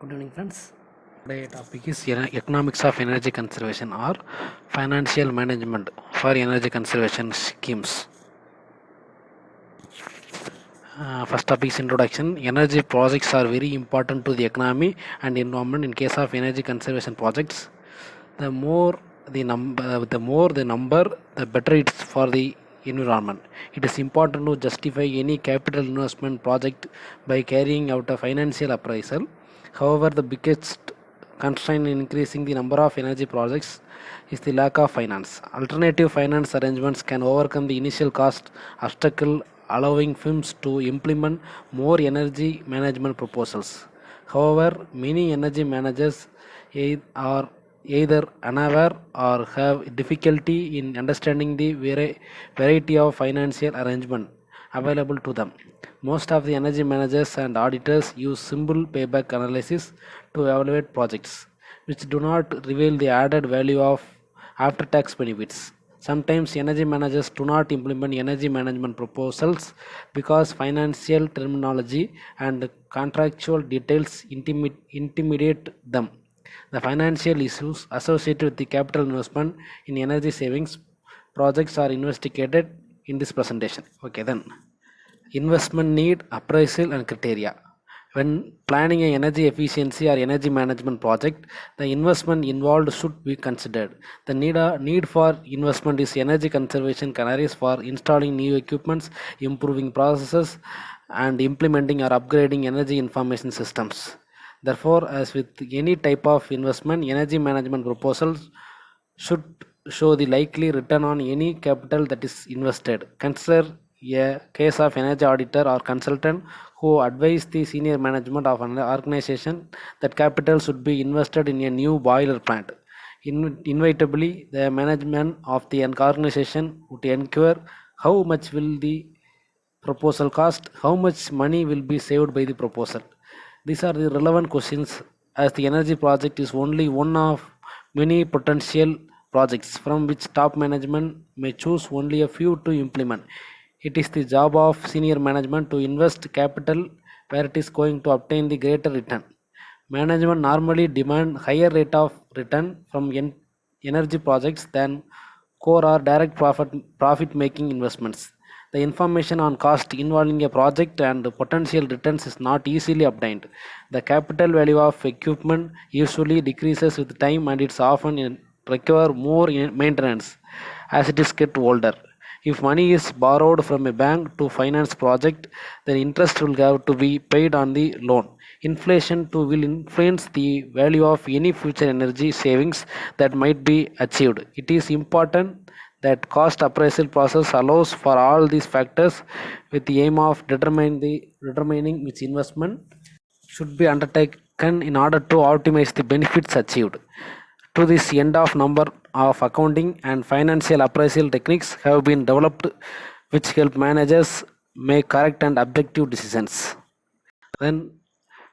Good evening, friends. Today's topic is economics of energy conservation or financial management for energy conservation schemes. First topic is introduction. Energy projects are very important to the economy and environment. In case of energy conservation projects, the more the number, the better it's for the environment. It is important to justify any capital investment project by carrying out a financial appraisal. However, the biggest constraint in increasing the number of energy projects is the lack of finance. Alternative finance arrangements can overcome the initial cost obstacle, allowing firms to implement more energy management proposals. However, many energy managers are either unaware or have difficulty in understanding the variety of financial arrangement available to them. Most of the energy managers and auditors use simple payback analysis to evaluate projects, which do not reveal the added value of after tax benefits. Sometimes energy managers do not implement energy management proposals because financial terminology and contractual details intimidate them. The financial issues associated with the capital investment in energy savings projects are investigated in this presentation. Okay, then investment need, appraisal, and criteria. When planning an energy efficiency or energy management project, the investment involved should be considered. The need for investment is energy conservation scenarios for installing new equipments, improving processes, and implementing or upgrading energy information systems. Therefore, as with any type of investment, energy management proposals should show the likely return on any capital that is invested. Consider a case of energy auditor or consultant who advise the senior management of an organization that capital should be invested in a new boiler plant. Inevitably, the management of the organization would inquire how much will the proposal cost, how much money will be saved by the proposal. These are the relevant questions as the energy project is only one of many potential projects from which top management may choose only a few to implement. It is the job of senior management to invest capital where it is going to obtain the greater return. Management normally demand higher rate of return from energy projects than core or direct profit making investments. The information on cost involving a project and potential returns is not easily obtained. The capital value of equipment usually decreases with time and it's often require more maintenance as it is get older. If money is borrowed from a bank to finance project, then interest will have to be paid on the loan. Inflation too will influence the value of any future energy savings that might be achieved. It is important that cost appraisal process allows for all these factors with the aim of determining which investment should be undertaken in order to optimize the benefits achieved. To this end of number of accounting and financial appraisal techniques have been developed which help managers make correct and objective decisions. Then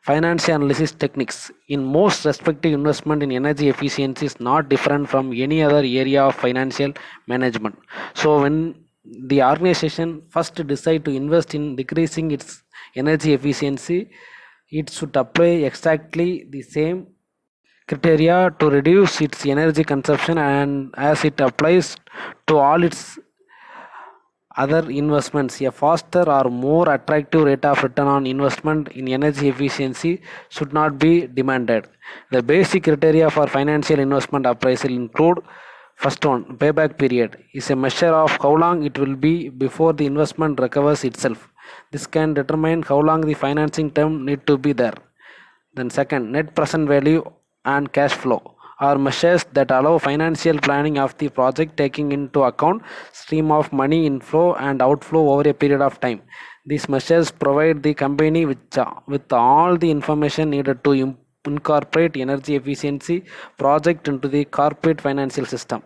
financial analysis techniques. In most respective investment in energy efficiency is not different from any other area of financial management. So when the organization first decide to invest in decreasing its energy efficiency, it should apply exactly the same criteria to reduce its energy consumption and as it applies to all its other investments. A faster or more attractive rate of return on investment in energy efficiency should not be demanded. The basic criteria for financial investment appraisal include: first one, payback period is a measure of how long it will be before the investment recovers itself. This can determine how long the financing term need to be there. Then second, net present value and cash flow are measures that allow financial planning of the project taking into account stream of money inflow and outflow over a period of time. These measures provide the company with all the information needed to incorporate energy efficiency project into the corporate financial system.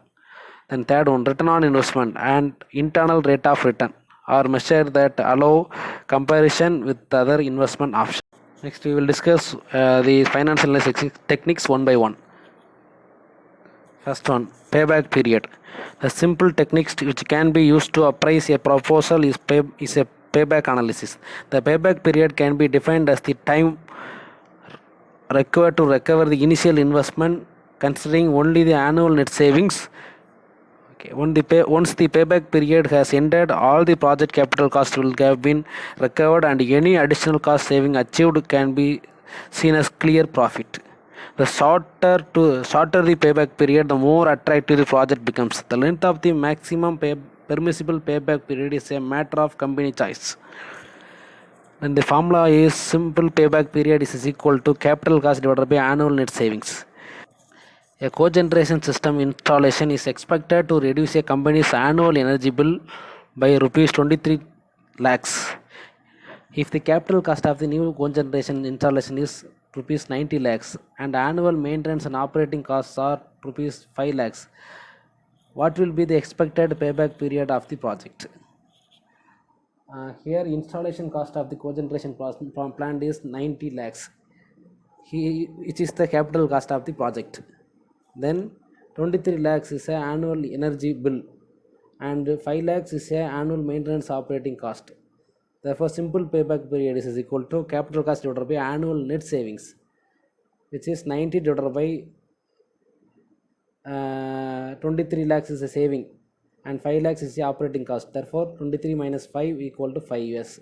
Then third one, return on investment and internal rate of return are measures that allow comparison with other investment options. Next, we will discuss the financial analysis techniques one by one. First one, payback period. The simple techniques which can be used to appraise a proposal is a payback analysis. The payback period can be defined as the time required to recover the initial investment, considering only the annual net savings. Okay, once the payback period has ended, all the project capital costs will have been recovered, and any additional cost saving achieved can be seen as clear profit. The shorter the payback period, the more attractive the project becomes. The length of the maximum permissible payback period is a matter of company choice. And the formula is simple payback period is equal to capital cost divided by annual net savings. A cogeneration system installation is expected to reduce a company's annual energy bill by rupees 23 lakhs. If the capital cost of the new cogeneration installation is rupees 90 lakhs and annual maintenance and operating costs are rupees 5 lakhs, what will be the expected payback period of the project? Here installation cost of the cogeneration plant is 90 lakhs, which is the capital cost of the project. Then 23 lakhs is an annual energy bill and 5 lakhs is an annual maintenance operating cost. Therefore, simple payback period is equal to capital cost divided by annual net savings, which is 90 divided by 23 lakhs is a saving and 5 lakhs is the operating cost. Therefore, 23 minus 5 equal to 5 years.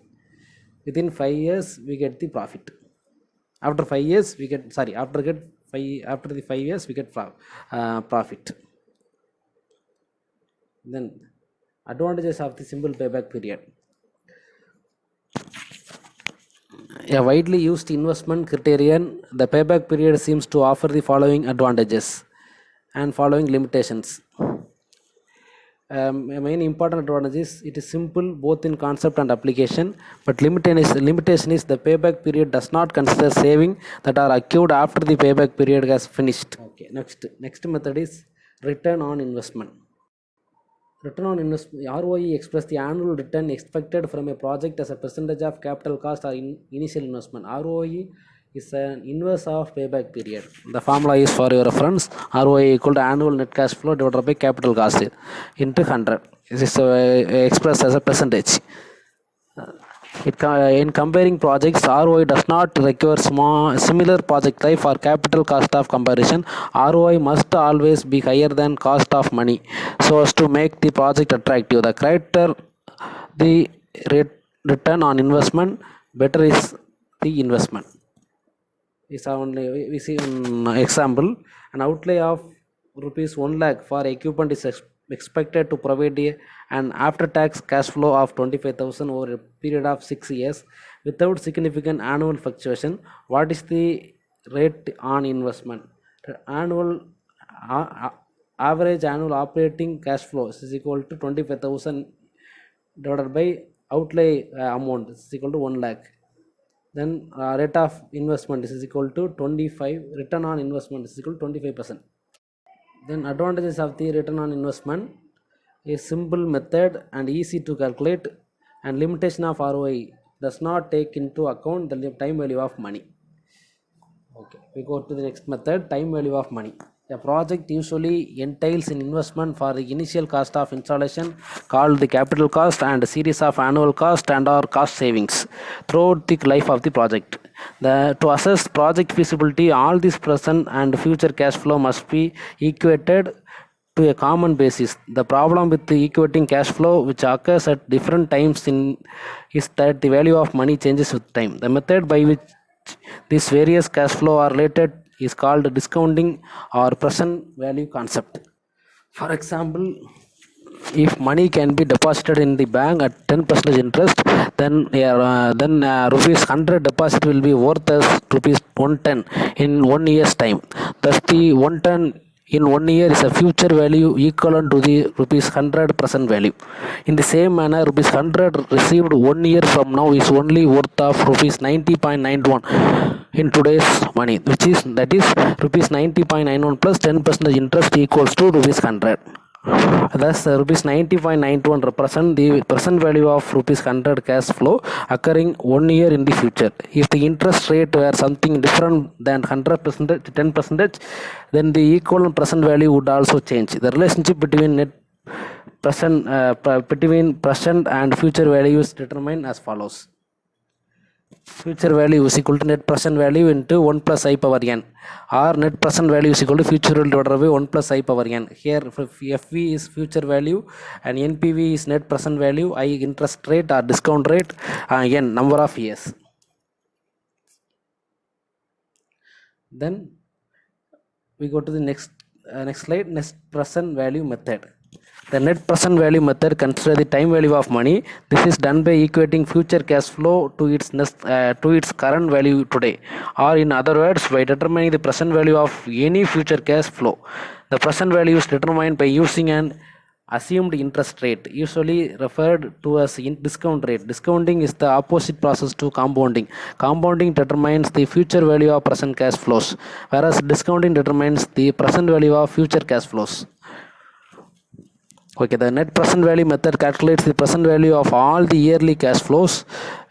Within 5 years, we get the profit. After 5 years, we get after the 5 years we get profit. Then advantages of the simple payback period. A widely used investment criterion, the payback period seems to offer the following advantages and following limitations. A main important advantage is it is simple both in concept and application, but limitation is the payback period does not consider saving that are accrued after the payback period has finished. Okay, next method is return on investment. Return on investment, ROE express the annual return expected from a project as a percentage of capital cost or initial investment. ROE is an inverse of payback period. The formula is for your reference. ROE equal to annual net cash flow divided by capital cost into 100. This is expressed as a percentage. In comparing projects, ROI does not require similar project type for capital cost of comparison. ROI must always be higher than cost of money so as to make the project attractive. The greater the return on investment, better is the investment. We see an example. An outlay of rupees 1 lakh for equipment is expected to provide an after-tax cash flow of 25,000 over a period of 6 years without significant annual fluctuation. What is the rate on investment? Average annual operating cash flow is equal to 25,000 divided by outlay amount is equal to 1 lakh. Then rate of investment is equal to 25. Return on investment is equal to 25%. Then advantages of the return on investment is simple method and easy to calculate, and limitation of ROI does not take into account the time value of money. Okay, we go to the next method, time value of money. A project usually entails an investment for the initial cost of installation called the capital cost and a series of annual cost and or cost savings throughout the life of the project. To assess project feasibility, all this present and future cash flow must be equated to a common basis. The problem with the equating cash flow, which occurs at different times is that the value of money changes with time. The method by which these various cash flow are related is called discounting or present value concept. For example, if money can be deposited in the bank at 10% interest, then rupees 100 deposit will be worth as rupees 110 in 1 year's time. Thus, the 110 in 1 year is a future value equivalent to the rupees 100 present value. In the same manner, rupees 100 received 1 year from now is only worth of rupees 90.91 in today's money, that is rupees 90.91 plus 10% interest equals to rupees 100. Thus, rupees 90.91 represent the present value of rupees 100 cash flow occurring 1 year in the future. If the interest rate were something different than 100%, 10%, then the equivalent present value would also change. The relationship between present and future value is determined as follows. future value is equal to net present value into 1 plus I power n, or net present value is equal to future value divided by 1 plus I power n. Here FV is future value and NPV is net present value, I interest rate or discount rate, n number of years. Then we go to the next slide, net present value method. The net present value method considers the time value of money. This is done by equating future cash flow to its current value today, or in other words, by determining the present value of any future cash flow. The present value is determined by using an assumed interest rate, usually referred to as discount rate. Discounting is the opposite process to compounding. Compounding determines the future value of present cash flows, whereas discounting determines the present value of future cash flows. Okay, the net present value method calculates the present value of all the yearly cash flows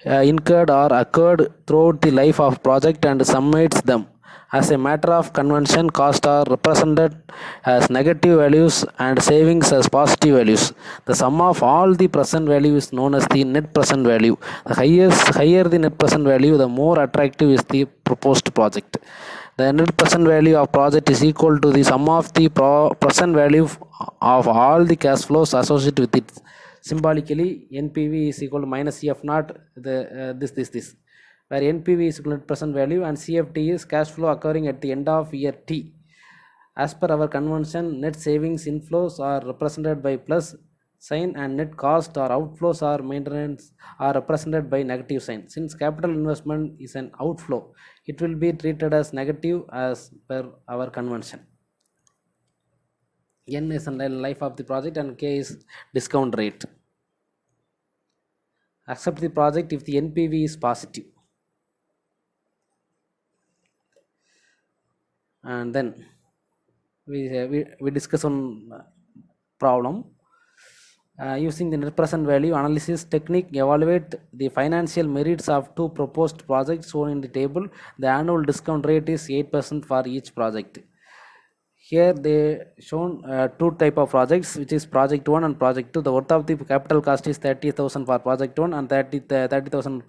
incurred or occurred throughout the life of project and summates them. As a matter of convention, costs are represented as negative values and savings as positive values. The sum of all the present value is known as the net present value. The higher the net present value, the more attractive is the proposed project. The net present value of project is equal to the sum of the present value of all the cash flows associated with it. Symbolically, NPV is equal to minus CF naught, this, where NPV is equal to net present value and CFT is cash flow occurring at the end of year T. As per our convention, net savings inflows are represented by plus sign and net cost or outflows or maintenance are represented by negative sign. Since capital investment is an outflow, it will be treated as negative as per our convention. N is the life of the project and K is discount rate. Accept the project if the NPV is positive. And then we discuss on problem. Using the net present value analysis technique, evaluate the financial merits of two proposed projects shown in the table. The annual discount rate is 8% for each project. Here they shown two type of projects, which is project 1 and project 2. The worth of the capital cost is 30,000 for project 1 and 30,000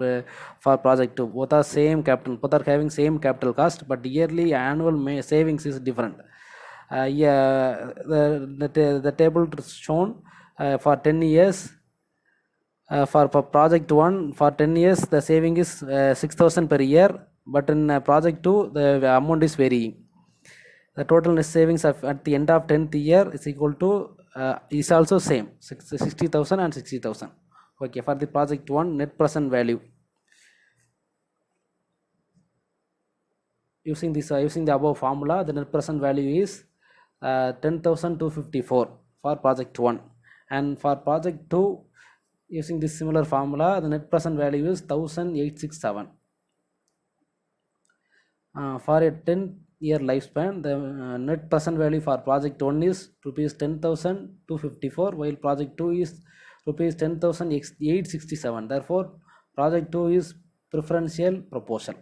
for project 2. Both are same capital, both are having same capital cost, but yearly annual savings is different. The table shown for 10 years. For project 1, for 10 years the saving is 6,000 per year, but in project 2 the amount is varying. The total net savings at the end of 10th year is equal to is also same 60,000 and 60,000. Okay, for the project 1 net present value, using the above formula, the net present value is 10,254 for project 1, and for project 2 using this similar formula, the net present value is 1,867. For a 10-year lifespan, the net present value for project 1 is rupees 10,254, while project 2 is rupees 10,867. Therefore, project 2 is preferential proposal.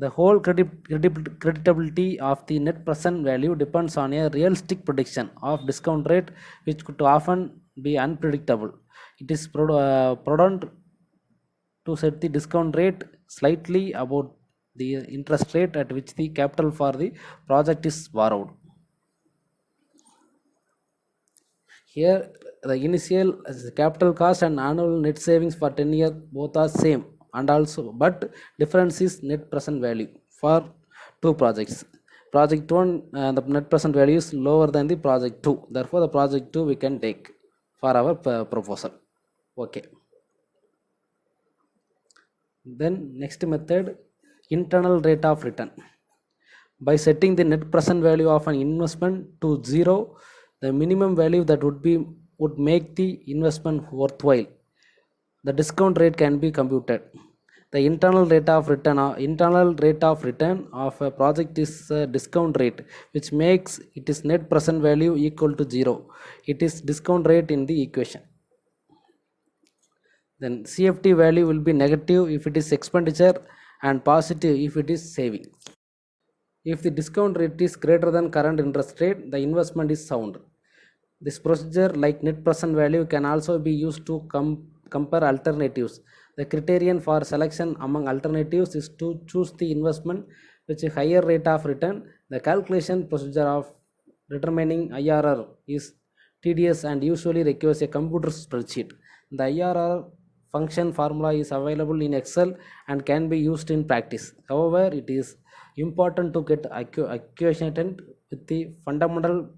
The whole creditability of the net present value depends on a realistic prediction of discount rate, which could often be unpredictable. It is prudent to set the discount rate slightly above the interest rate at which the capital for the project is borrowed. Here the initial capital cost and annual net savings for 10 years both are same, and also but difference is net present value for two projects. Project 1 the net present value is lower than the project 2, therefore the project 2 we can take for our proposal. Okay, then next method, internal rate of return. By setting the net present value of an investment to 0, the minimum value that would make the investment worthwhile, the discount rate can be computed. The internal rate of return of a project is a discount rate, which makes its net present value equal to 0. It is discount rate in the equation. Then CFT value will be negative if it is expenditure and positive if it is saving. If the discount rate is greater than current interest rate, the investment is sound. This procedure, like net present value, can also be used to compare alternatives. The criterion for selection among alternatives is to choose the investment with a higher rate of return. The calculation procedure of determining IRR is tedious and usually requires a computer spreadsheet. The IRR function formula is available in Excel and can be used in practice. However, it is important to get acquainted with the fundamental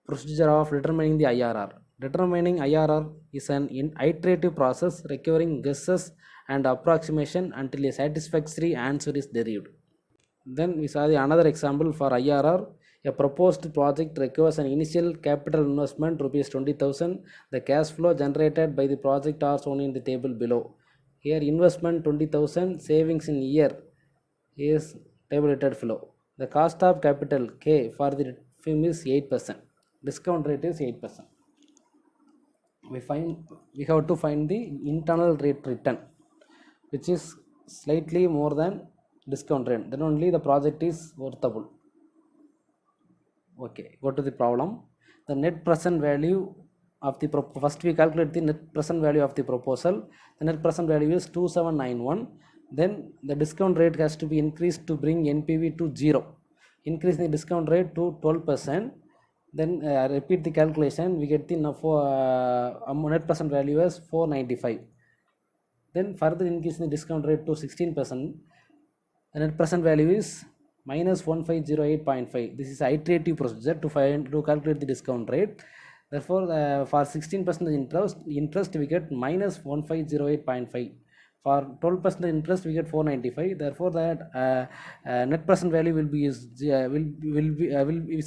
procedure of determining the IRR. Determining IRR is an iterative process requiring guesses and approximation until a satisfactory answer is derived. Then we saw the another example for IRR. A proposed project requires an initial capital investment rupees 20,000. The cash flow generated by the project are shown in the table below. Here investment 20,000, savings in year is tabulated below. The cost of capital K for the firm is 8%. Discount rate is 8%. We have to find the internal rate return, which is slightly more than discount rate. Then only the project is worthable. Okay, go to the problem. The net present value of the first we calculate the net present value of the proposal. The net present value is 2791. Then the discount rate has to be increased to bring NPV to 0. Increase the discount rate to 12%. Then repeat the calculation. We get the net present value as 495. Then further increase the discount rate to 16%. The net present value is minus 1508.5. This is iterative procedure to calculate the discount rate. Therefore, for 16% interest we get minus 1508.5. For 12% interest we get 495. Therefore, that net present value will be is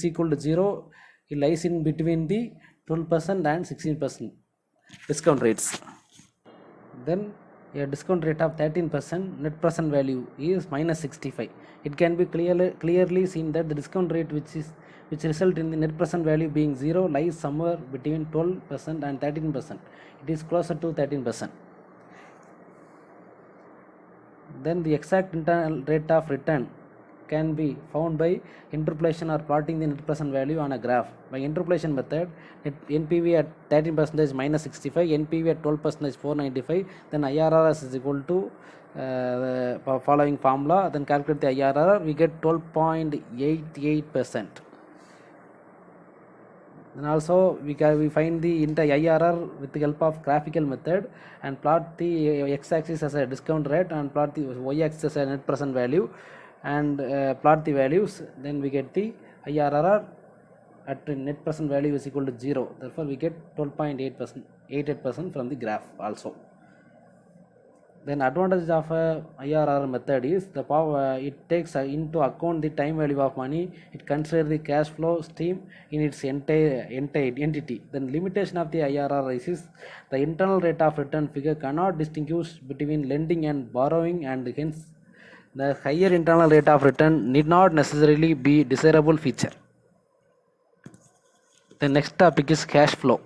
equal to 0. It lies in between the 12% and 16% discount rates. Then a discount rate of 13%, net present value is minus 65. It can be clearly seen that the discount rate which result in the net present value being 0 lies somewhere between 12% and 13%. It is closer to 13%. Then the exact internal rate of return can be found by interpolation or plotting the net present value on a graph. By interpolation method, NPV at 13% is minus 65, NPV at 12% is 495, then IRR is equal to the following formula. Then calculate the IRR, we get 12.88%. Then also we find the IRR with the help of graphical method and plot the x-axis as a discount rate and plot the y-axis as a net present value and plot the values. Then we get the IRR at net present value is equal to 0. Therefore, we get 12.88% from the graph also. Then advantage of a IRR method is the power it takes into account the time value of money. It considers the cash flow stream in its entire entity. Then limitation of the IRR is the internal rate of return figure cannot distinguish between lending and borrowing, and hence the higher internal rate of return need not necessarily be desirable feature. The next topic is cash flow.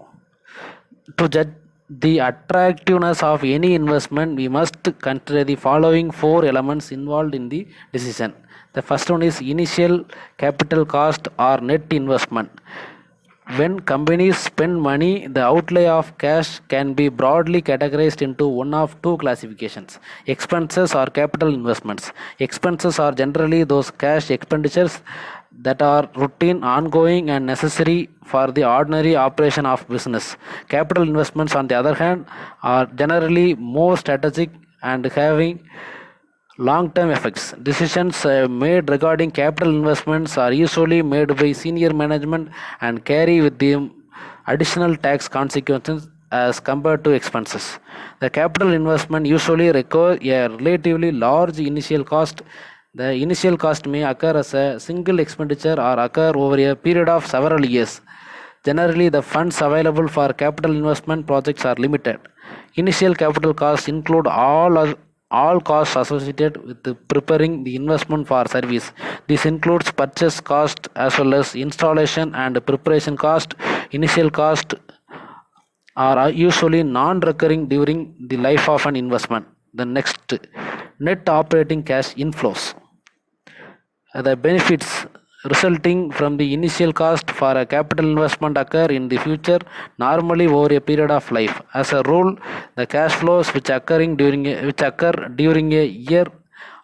To judge the attractiveness of any investment, we must consider the following 4 elements involved in the decision. The first one is initial capital cost or net investment. When companies spend money, the outlay of cash can be broadly categorized into one of 2 classifications: expenses or capital investments. Expenses are generally those cash expenditures that are routine, ongoing, and necessary for the ordinary operation of business. Capital investments, on the other hand, are generally more strategic and having long-term effects. Decisions made regarding capital investments are usually made by senior management and carry with them additional tax consequences as compared to expenses. The capital investment usually requires a relatively large initial cost. The initial cost may occur as a single expenditure or occur over a period of several years. Generally, the funds available for capital investment projects are limited. Initial capital costs include all costs associated with preparing the investment for service. This includes purchase cost as well as installation and preparation cost. Initial costs are usually non-recurring during the life of an investment. The next, net operating cash inflows. The benefits resulting from the initial cost for a capital investment occur in the future, normally over a period of life. As a rule, the cash flows which occur during a year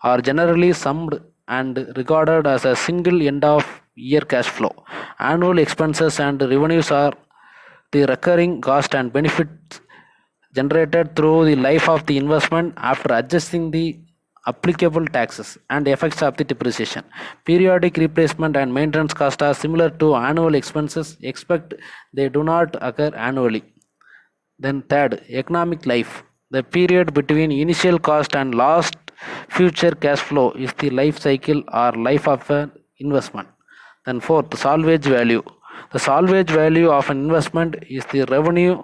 are generally summed and regarded as a single end of year cash flow. Annual expenses and revenues are the recurring cost and benefits generated through the life of the investment after adjusting the applicable taxes and effects of the depreciation. Periodic replacement and maintenance costs are similar to annual expenses, except they do not occur annually. Then, third, economic life. The period between initial cost and last future cash flow is the life cycle or life of an investment. Then, fourth, salvage value. The salvage value of an investment is the revenue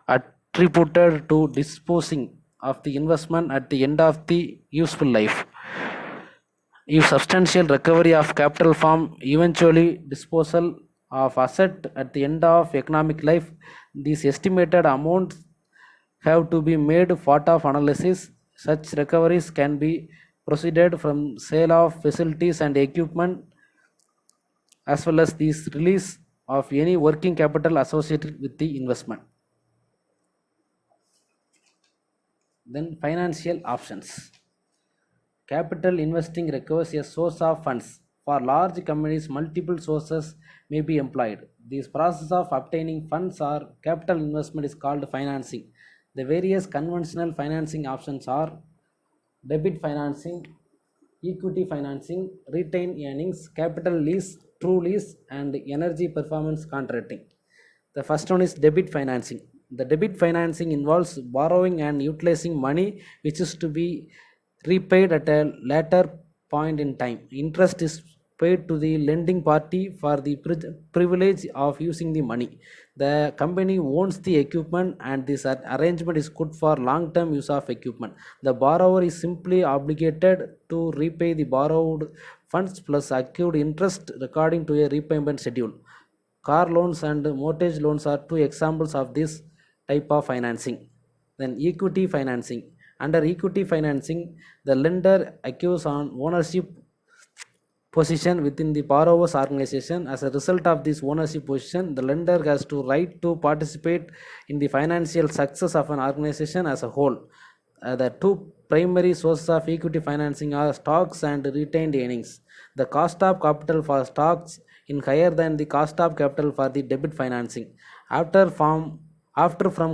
attributed to disposing of the investment at the end of the useful life. If substantial recovery of capital from eventually disposal of asset at the end of economic life, these estimated amounts have to be made part of analysis. Such recoveries can be proceeded from sale of facilities and equipment as well as the release of any working capital associated with the investment. Then financial options. Capital investing requires a source of funds. For large companies, multiple sources may be employed. This process of obtaining funds or capital investment is called financing. The various conventional financing options are debit financing, equity financing, retained earnings, capital lease, true lease, and energy performance contracting. The first one is debit financing. The debit financing involves borrowing and utilizing money which is to be repaid at a later point in time. Interest is paid to the lending party for the privilege of using the money. The company owns the equipment and this arrangement is good for long term use of equipment. The borrower is simply obligated to repay the borrowed funds plus accrued interest according to a repayment schedule. Car loans and mortgage loans are two examples of this type of financing. Then equity financing. Under equity financing, the lender acquires on ownership position within the borrower's organization. As a result of this ownership position, the lender has to right to participate in the financial success of an organization as a whole. The two primary sources of equity financing are stocks and retained earnings. The cost of capital for stocks is higher than the cost of capital for the debit financing. After from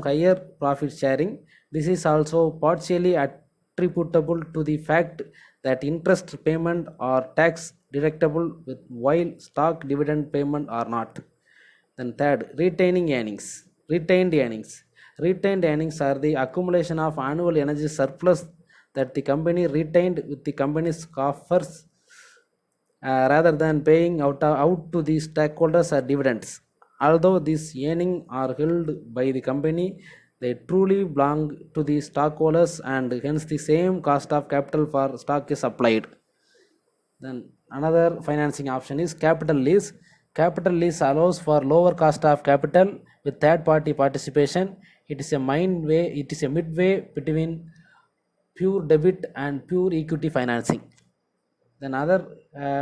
higher profit sharing, this is also partially attributable to the fact that interest payment are tax deductible with while stock dividend payment are not. Then third, retaining earnings. Retained earnings. Retained earnings are the accumulation of annual energy surplus that the company retained with the company's coffers rather than paying out to the stockholders or dividends. Although these earnings are held by the company, they truly belong to the stockholders and hence the same cost of capital for stock is applied. Then another financing option is capital lease. Capital lease allows for lower cost of capital with third party participation. It is a midway between pure debit and pure equity financing. Then other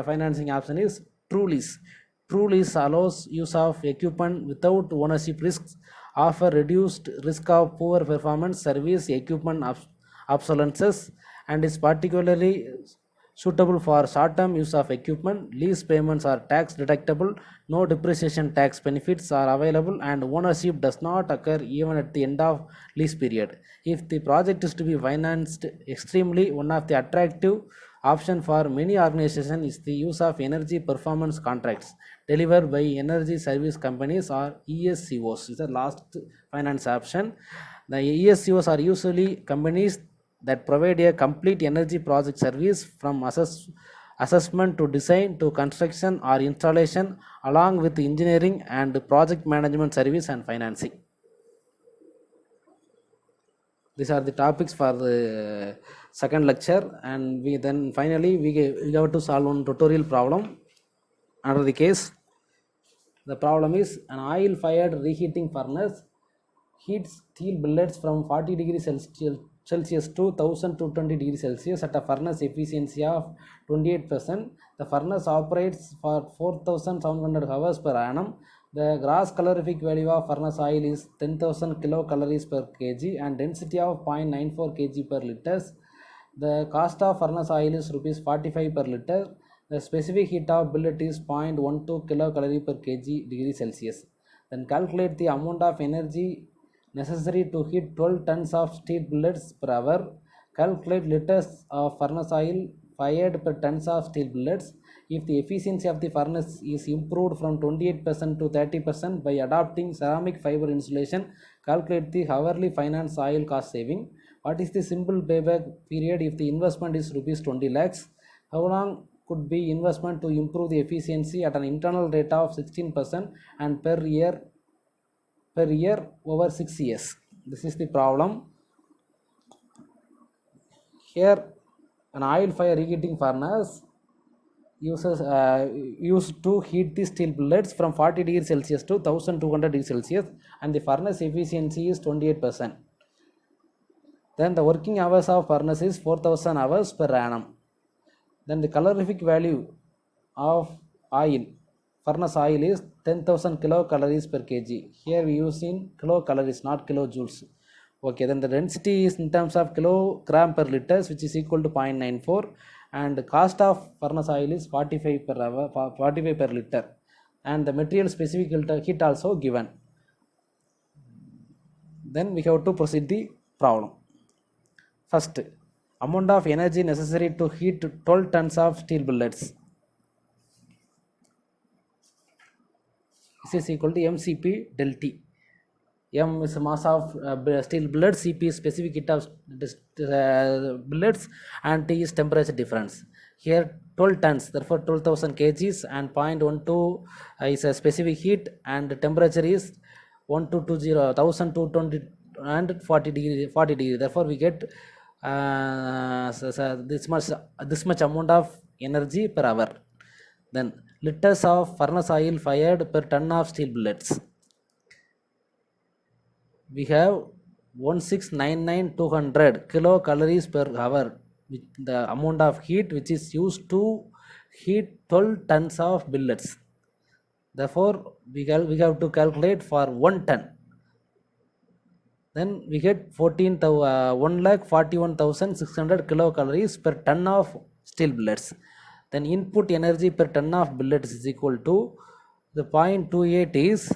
financing option is true lease. True lease allows use of equipment without ownership risks, offer reduced risk of poor performance, service equipment obsolescence, and is particularly suitable for short-term use of equipment. Lease payments are tax deductible, no depreciation tax benefits are available, and ownership does not occur even at the end of lease period. If the project is to be financed extremely, one of the attractive option for many organizations is the use of energy performance contracts delivered by energy service companies or ESCOs. Is the last finance option. The ESCOs are usually companies that provide a complete energy project service from assessment to design to construction or installation along with engineering and project management service and financing. These are the topics for the second lecture, and we then finally we have to solve one tutorial problem. Under the case, the problem is an oil fired reheating furnace heats steel billets from 40 degrees Celsius to 1220 degrees Celsius at a furnace efficiency of 28%. The furnace operates for 4700 hours per annum. The gross calorific value of furnace oil is 10,000 kilocalories per kg and density of 0.94 kg per liters. The cost of furnace oil is rupees 45 per liter. The specific heat of billet is 0.12 kilocalorie per kg degree Celsius. Then calculate the amount of energy necessary to heat 12 tons of steel billets per hour. Calculate liters of furnace oil fired per tons of steel billets. If the efficiency of the furnace is improved from 28% to 30% by adopting ceramic fiber insulation, calculate the hourly finance oil cost saving. What is the simple payback period if the investment is rupees 20 lakhs? How long could be investment to improve the efficiency at an internal rate of 16% and per year over 6 years? This is the problem. Here an oil fire reheating furnace used to heat the steel billets from 40 degrees Celsius to 1200 degrees Celsius and the furnace efficiency is 28%. Then the working hours of furnace is 4000 hours per annum. Then the calorific value of furnace oil is 10,000 kilocalories per kg. Here we use in kilocalories, not kilojoules. Okay, then the density is in terms of kilogram per liters, which is equal to 0.94, and the cost of furnace oil is 45 per liter, and the material specific heat also given. Then we have to proceed the problem. First, amount of energy necessary to heat 12 tons of steel billets. This is equal to mCp del T. M is mass of steel billets, Cp is specific heat of billets, and T is temperature difference. Here 12 tons, therefore 12,000 kgs, and 0.12 is a specific heat, and the temperature is 1220 and 40 degree. Therefore we get this much amount of energy per hour. Then liters of furnace oil fired per ton of steel billets. We have 1699200 kilocalories per hour, with the amount of heat which is used to heat 12 tons of billets. Therefore we have to calculate for 1 ton. Then we get 1,41,600 kilocalories per ton of steel billets. Then input energy per ton of billets is equal to the 0.28 is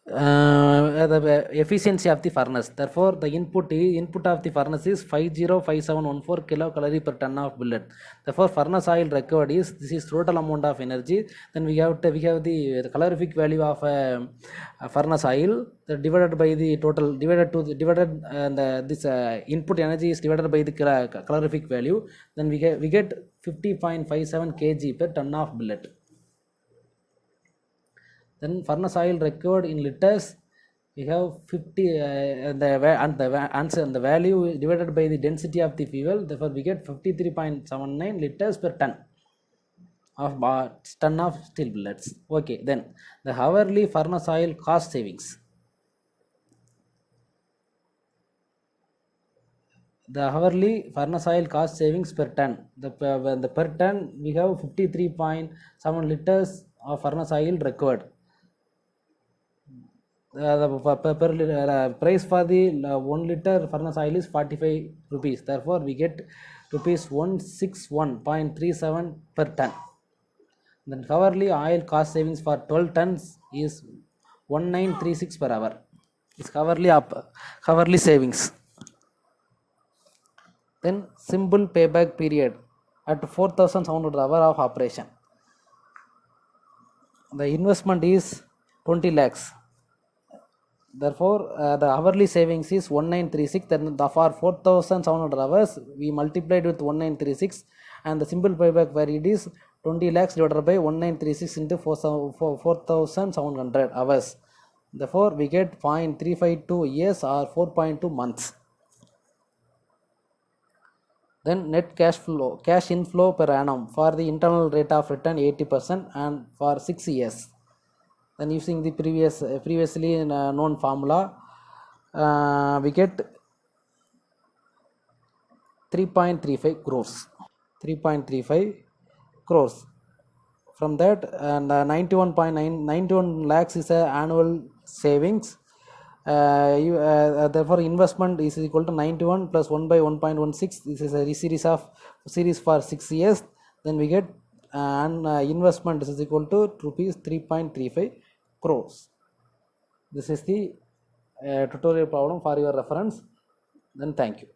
the efficiency of the furnace. Therefore the input of the furnace is 505714 kilocalorie per ton of billet. Therefore furnace oil required is, this is total amount of energy. Then we have the calorific value of furnace oil divided by the total, this input energy is divided by the calorific value. Then we get 50.57 kg per ton of billet. Then furnace oil required in liters, we have 50 and the value divided by the density of the fuel. Therefore we get 53.79 liters per ton of steel billets. Okay, then the hourly furnace oil cost savings. The hourly furnace oil cost savings per ton. The per ton we have 53.7 liters of furnace oil required. The price for the 1 liter furnace oil is 45 rupees. Therefore we get rupees 161.37 per ton. Then hourly oil cost savings for 12 tons is 1936 per hour. It's hourly savings. Then simple payback period at 4,700 hours of operation. The investment is 20 lakhs. Therefore the hourly savings is 1936. Then for 4,700 hours we multiplied with 1936, and the simple payback period is 20 lakhs divided by 1936 into 4,700 hours. Therefore we get 0.352 years or 4.2 months. Then net cash inflow per annum for the internal rate of return 80% and for 6 years. Then using the previously known formula, we get 3.35 crores. 3.35 crores. From that, and 91 lakhs is a annual savings. Therefore investment is equal to 91 plus 1 by 1.16. This is a series for 6 years. Then we get investment is equal to rupees 3.35 crores. This is the tutorial problem for your reference. Then thank you.